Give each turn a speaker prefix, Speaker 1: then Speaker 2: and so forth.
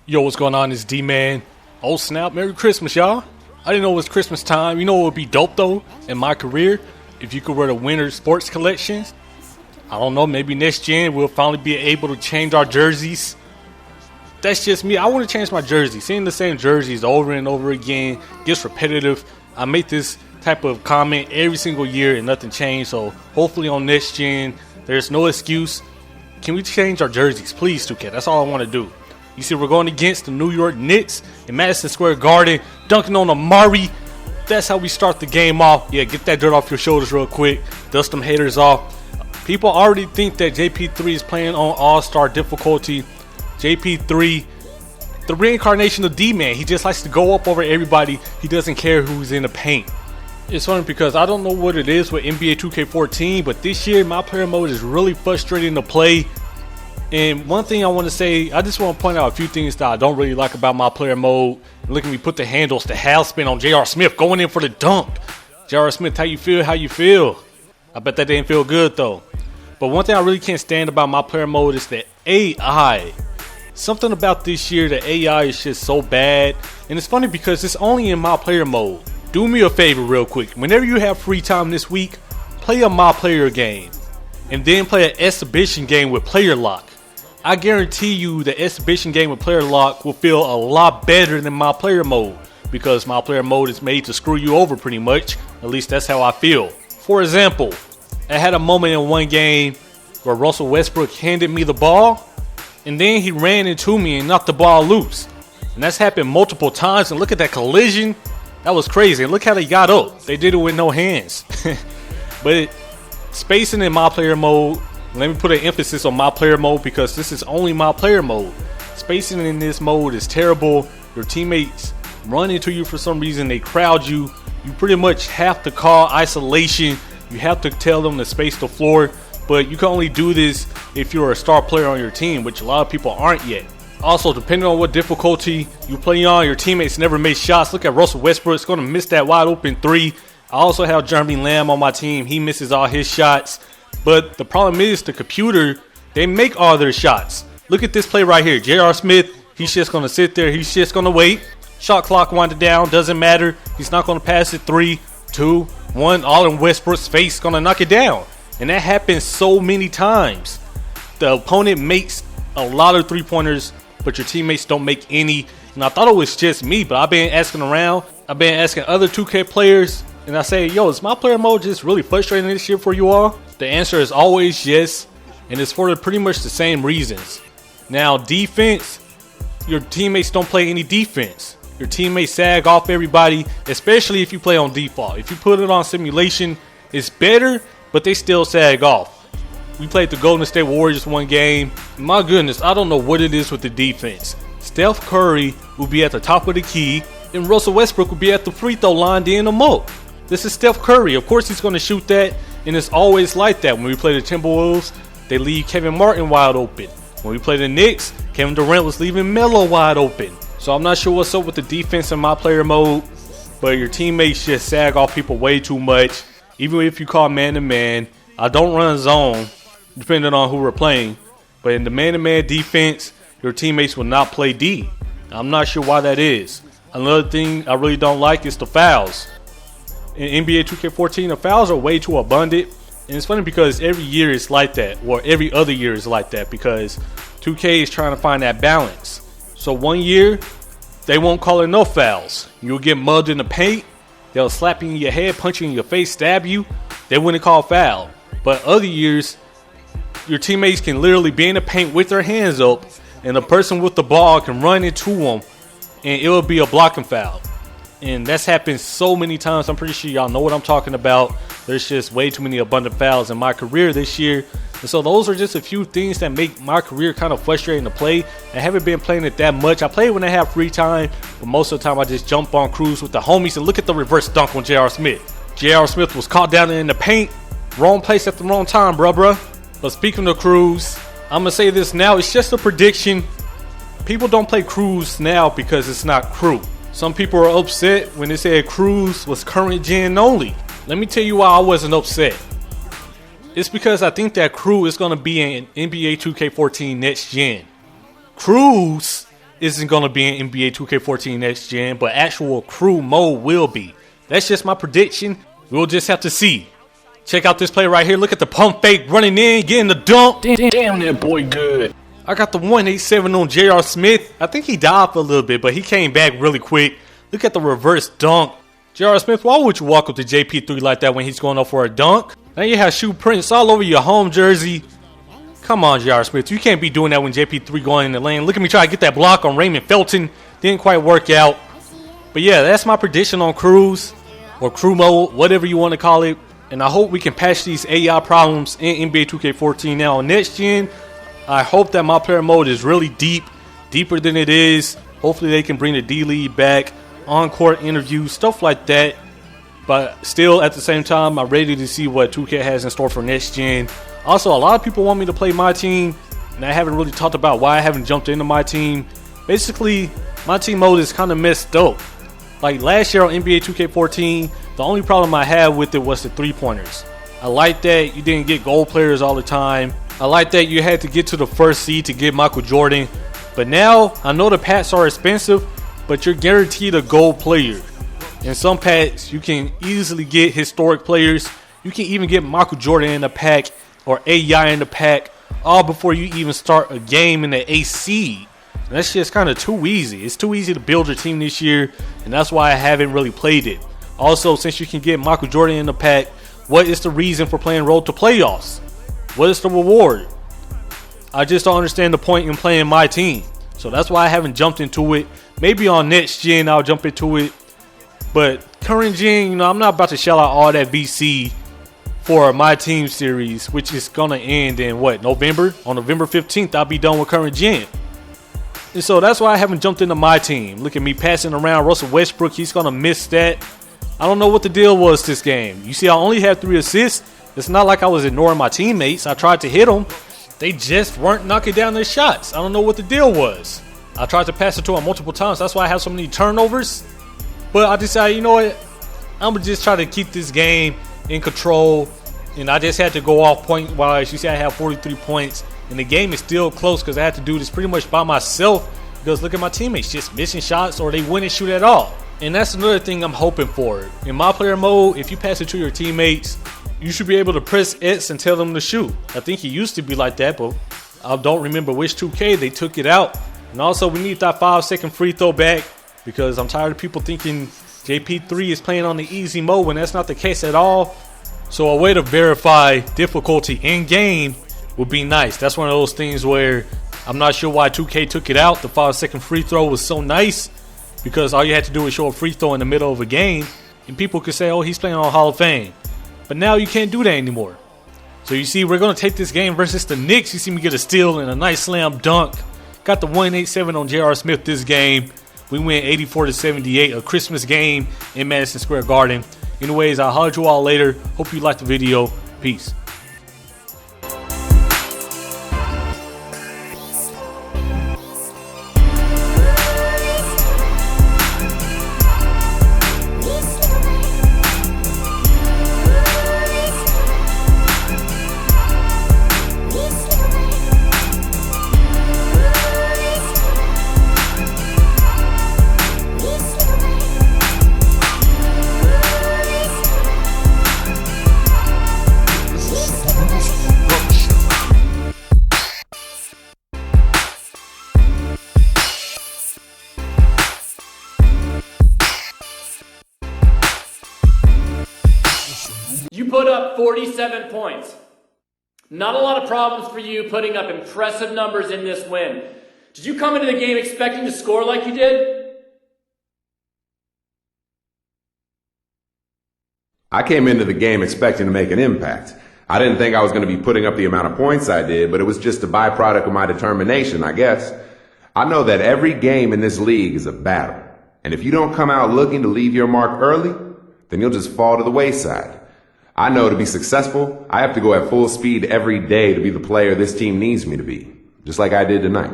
Speaker 1: Yo, what's going on? It's D-Man. Oh snap, Merry Christmas, y'all. I didn't know it was Christmas time. You know what would be dope though in my career? If you could wear the winter sports collections. I don't know, maybe next gen we'll finally be able to change our jerseys. That's just me. I want to change my jersey. Seeing the same jerseys over and over again gets repetitive. I make this type of comment every single year and nothing changed. So hopefully on next gen, there's no excuse. Can we change our jerseys? Please, 2K. That's all I want to do. You see, we're going against the New York Knicks in Madison Square Garden, dunking on Amari. That's how we start the game off. Yeah, get that dirt off your shoulders real quick. Dust them haters off. People already think that JP3 is playing on all-star difficulty. JP3, the reincarnation of D-Man. He just likes to go up over everybody. He doesn't care who's in the paint. It's funny because I don't know what it is with NBA 2K14, but this year my player mode is really frustrating to play. And one thing I want to say, I just want to point out a few things that I don't really like about my player mode. Look at me put the handles, the half spin on J.R.Smith going in for the dunk. J.R.Smith, how you feel? How you feel? I bet that didn't feel good though. But one thing I really can't stand about my player mode is the AI. Something about this year, the AI is just so bad. And it's funny because it's only in my player mode. Do me a favor real quick. Whenever you have free time this week, play a my player game. And then play an exhibition game with player lock. I guarantee you the exhibition game with player lock will feel a lot better than my player mode. Because my player mode is made to screw you over pretty much. At least that's how I feel. For example, I had a moment in one game where Russell Westbrook handed me the ball. And then he ran into me and knocked the ball loose. And that's happened multiple times. And look at that collision. That was crazy. And look how they got up. They did it with no hands. But spacing in my player mode. Let me put an emphasis on my player mode because this is only my player mode. Spacing in this mode is terrible. Your teammates run into you for some reason. They crowd you. You pretty much have to call isolation. You have to tell them to space the floor. But you can only do this if you're a star player on your team, which a lot of people aren't yet. Also, depending on what difficulty you play on, your teammates never make shots. Look at Russell Westbrook. It's going to miss that wide open three. I also have Jeremy Lamb on my team. He misses all his shots. But the problem is the computer, they make all their shots. Look at this play right here. J.R.Smith, he's just going to sit there. He's just going to wait. Shot clock winded down. Doesn't matter. He's not going to pass it. 3, 2, 1. All in Westbrook's face. Going to knock it down. And that happens so many times. The opponent makes a lot of three-pointers, but your teammates don't make any. And I thought it was just me, but I've been asking around. I've been asking other 2K players. And I say, yo, is my player mode just really frustrating this year for you all? The answer is always yes, and it's for pretty much the same reasons. Now, defense, your teammates don't play any defense. Your teammates sag off everybody, especially if you play on default. If you put it on simulation, it's better, but they still sag off. We played the Golden State Warriors one game. My goodness, I don't know what it is with the defense. Steph Curry will be at the top of the key, and Russell Westbrook will be at the free throw line to end them up. This is Steph Curry. Of course he's going to shoot that. And it's always like that. When we play the Timberwolves, they leave Kevin Martin wide open. When we play the Knicks, Kevin Durant was leaving Melo wide open. So I'm not sure what's up with the defense in my player mode. But your teammates just sag off people way too much. Even if you call man-to-man. I don't run zone, depending on who we're playing. But in the man-to-man defense, your teammates will not play D. I'm not sure why that is. Another thing I really don't like is the fouls. In NBA 2K14, the fouls are way too abundant. And it's funny because every year it's like that. Or every other year is like that. Because 2K is trying to find that balance. So one year, they won't call it no fouls. You'll get mugged in the paint. They'll slap you in your head, punch you in your face, stab you. They wouldn't call foul. But other years, your teammates can literally be in the paint with their hands up. And the person with the ball can run into them. And it will be a blocking foul. And that's happened so many times. I'm pretty sure y'all know what I'm talking about. There's just way too many abundant fouls in my career this year. And so those are just a few things that make my career kind of frustrating to play. I haven't been playing it that much. I play it when I have free time. But most of the time I just jump on cruise with the homies. And look at the reverse dunk on J.R.Smith. J.R.Smith was caught down in the paint. Wrong place at the wrong time, bruh. But speaking of cruise, I'm going to say this now. It's just a prediction. People don't play cruise now because it's not crew. Some people are upset when they said Cruz was current gen only. Let me tell you why I wasn't upset. It's because I think that Cruz is going to be in NBA 2K14 next gen. Cruz isn't going to be in NBA 2K14 next gen, but actual crew mode will be. That's just my prediction. We'll just have to see. Check out this play right here. Look at the pump fake running in, getting the dunk.
Speaker 2: Damn, that boy good.
Speaker 1: I got the 187 on J.R.Smith. I think he died for a little bit, but he came back really quick. Look at the reverse dunk. J.R.Smith, why would you walk up to JP3 like that when he's going up for a dunk? Now you have shoe prints all over your home jersey. Come on, J.R.Smith. You can't be doing that when JP3 going in the lane. Look at me try to get that block on Raymond Felton. Didn't quite work out. But yeah, that's my prediction on crews or crew mode, whatever you want to call it. And I hope we can patch these AI problems in NBA 2K14 now. On next gen, I hope that my player mode is really deep, deeper than it is. Hopefully they can bring the D-League back, on-court interviews, stuff like that. But still, at the same time, I'm ready to see what 2K has in store for next gen. Also, a lot of people want me to play my team, and I haven't really talked about why I haven't jumped into my team. Basically, my team mode is kind of messed up. Like last year on NBA 2K14, the only problem I had with it was the three-pointers. I like that you didn't get gold players all the time. I like that you had to get to the first seed to get Michael Jordan. But now, I know the packs are expensive, but you're guaranteed a gold player. In some packs, you can easily get historic players. You can even get Michael Jordan in the pack or AI in the pack all before you even start a game in the AC. That's just kind of too easy. It's too easy to build your team this year, and that's why I haven't really played it. Also, since you can get Michael Jordan in the pack, what is the reason for playing Road to Playoffs? What is the reward? I just don't understand the point in playing my team. So that's why I haven't jumped into it. Maybe on next gen I'll jump into it. But current gen, I'm not about to shell out all that VC for my team series, which is going to end in November? On November 15th, I'll be done with current gen. And so that's why I haven't jumped into my team. Look at me passing around Russell Westbrook. He's going to miss that. I don't know what the deal was this game. You see, I only had 3 assists. It's not like I was ignoring my teammates. I tried to hit them. They just weren't knocking down their shots. I don't know what the deal was. I tried to pass it to them multiple times. That's why I have so many turnovers. But I decided, you know what? I'm going to just try to keep this game in control. And I just had to go off point-wise. You see, I have 43 points. And the game is still close because I had to do this pretty much by myself. Because look at my teammates just missing shots or they wouldn't shoot at all. And that's another thing I'm hoping for. In my player mode, if you pass it to your teammates, you should be able to press X and tell them to shoot. I think it used to be like that, but I don't remember which 2K they took it out. And also, we need that 5-second free throw back because I'm tired of people thinking JP3 is playing on the easy mode when that's not the case at all. So a way to verify difficulty in game would be nice. That's one of those things where I'm not sure why 2K took it out. The 5-second free throw was so nice because all you had to do was show a free throw in the middle of a game and people could say, oh, he's playing on Hall of Fame. But now you can't do that anymore. So you see, we're going to take this game versus the Knicks. You see me get a steal and a nice slam dunk. Got the 187 on J.R.Smith this game. We win 84-78, a Christmas game in Madison Square Garden. Anyways, I'll holler at you all later. Hope you liked the video. Peace.
Speaker 3: You put up 47 points. Not a lot of problems for you putting up impressive numbers in this win. Did you come into the game expecting to score like you did?
Speaker 4: I came into the game expecting to make an impact. I didn't think I was going to be putting up the amount of points I did, but it was just a byproduct of my determination, I guess. I know that every game in this league is a battle. And if you don't come out looking to leave your mark early, then you'll just fall to the wayside. I know to be successful, I have to go at full speed every day to be the player this team needs me to be, just like I did tonight.